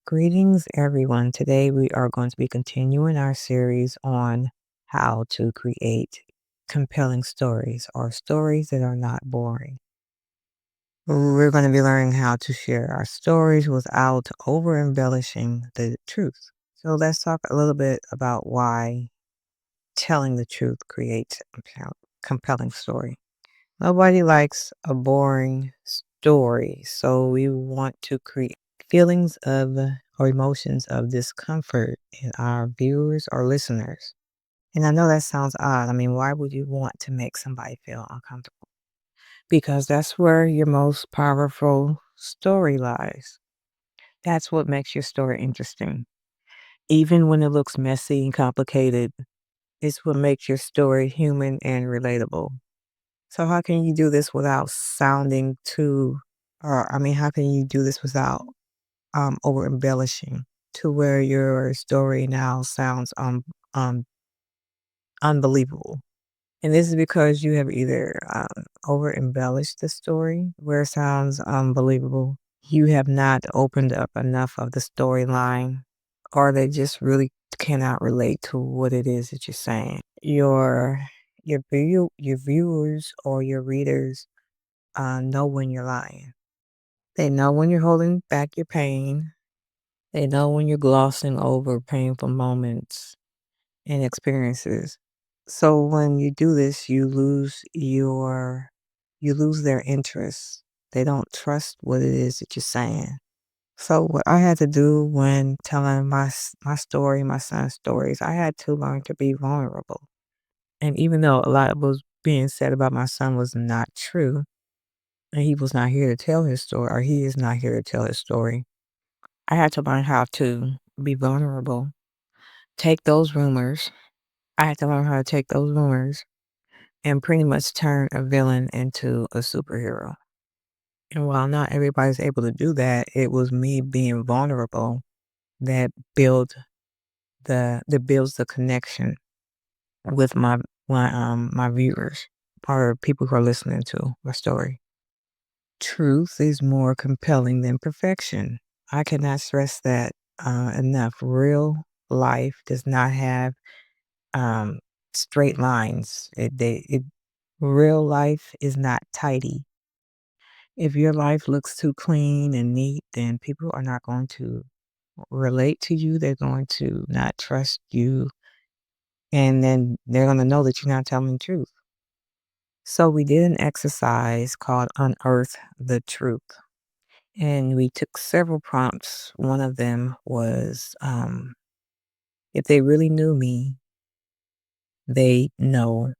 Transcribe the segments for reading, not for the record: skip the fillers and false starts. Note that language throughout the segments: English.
Greetings, everyone. Today we are going to be continuing our series on how to create compelling stories or stories that are not boring. We're going to be learning how to share our stories without over embellishing the truth. So let's talk a little bit about why telling the truth creates a compelling story. Nobody likes a boring story, so we want to create feelings of or emotions of discomfort in our viewers or listeners. And I know that sounds odd. I mean, why would you want to make somebody feel uncomfortable? Because that's where your most powerful story lies. That's what makes your story interesting. Even when it looks messy and complicated, it's what makes your story human and relatable. So how can you do this without sounding too or I mean, how can you do this without over embellishing to where your story now sounds um unbelievable? And this is because you have either over embellished the story where it sounds unbelievable. You have not opened up enough of the storyline, or they just really cannot relate to what it is that you're saying. Your viewers or your readers know when you're lying. They know when you're holding back your pain. They know when you're glossing over painful moments and experiences. So when you do this, you lose their interest. They don't trust what it is that you're saying. So what I had to do when telling my story, my son's stories, I had to learn to be vulnerable. And even though a lot was being said about my son was not true, and he was not here to tell his story, or he is not here to tell his story, I had to learn how to be vulnerable. Take those rumors. I had to learn how to take those rumors and pretty much turn a villain into a superhero. And while not everybody's able to do that, it was me being vulnerable that builds the connection with my viewers or people who are listening to my story. Truth is more compelling than perfection. I cannot stress that enough. Real life does not have um, straight lines. Real life is not tidy. If your life looks too clean and neat, then people are not going to relate to you. They're going to not trust you. And then they're going to know that you're not telling the truth. So we did an exercise called Unearth the Truth. And we took several prompts. One of them was if they really knew me, they know.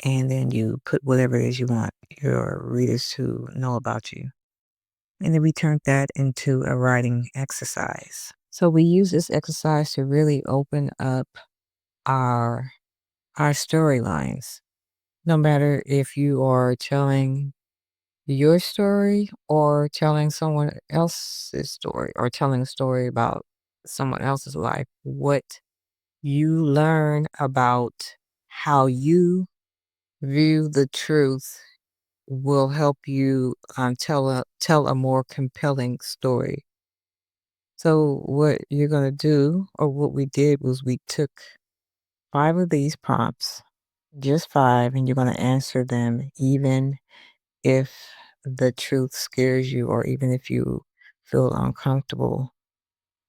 And then you put whatever it is you want your readers to know about you. And then we turned that into a writing exercise. So we use this exercise to really open up our our storylines. No matter if you are telling your story or telling someone else's story or telling a story about someone else's life, what you learn about how you view the truth will help you tell a more compelling story. So what you're gonna do, or what we did was we took 5 of these prompts, just 5, and you're gonna answer them even if the truth scares you or even if you feel uncomfortable.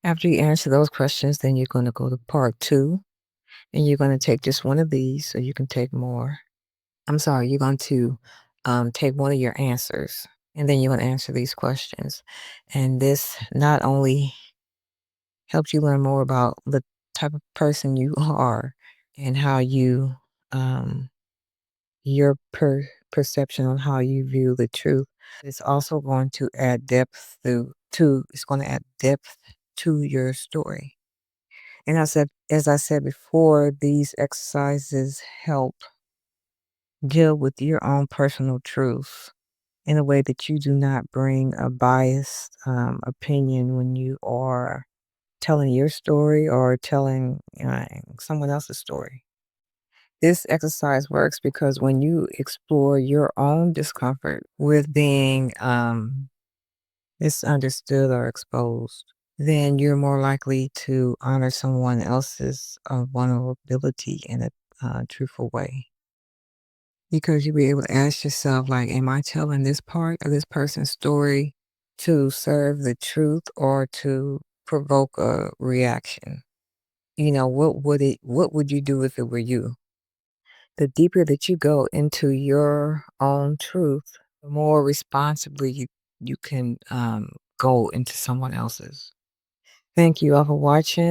After you answer those questions, then you're gonna go to part 2, and you're gonna take just one of these so you can take more. I'm sorry, you're going to take one of your answers, and then you're gonna answer these questions. And this not only helps you learn more about the type of person you are and how um, your perception on how you view the truth. It's also going to add depth it's going to add depth to your story. And as I said before, these exercises help deal with your own personal truth in a way that you do not bring a biased opinion when you are telling your story or telling someone else's story. This exercise works because when you explore your own discomfort with being misunderstood or exposed, then you're more likely to honor someone else's vulnerability in a truthful way. Because you'll be able to ask yourself, like, am I telling this part of this person's story to serve the truth or to provoke a reaction? What would you do if it were you? The deeper that you go into your own truth, the more responsibly you can go into someone else's. Thank you all for watching.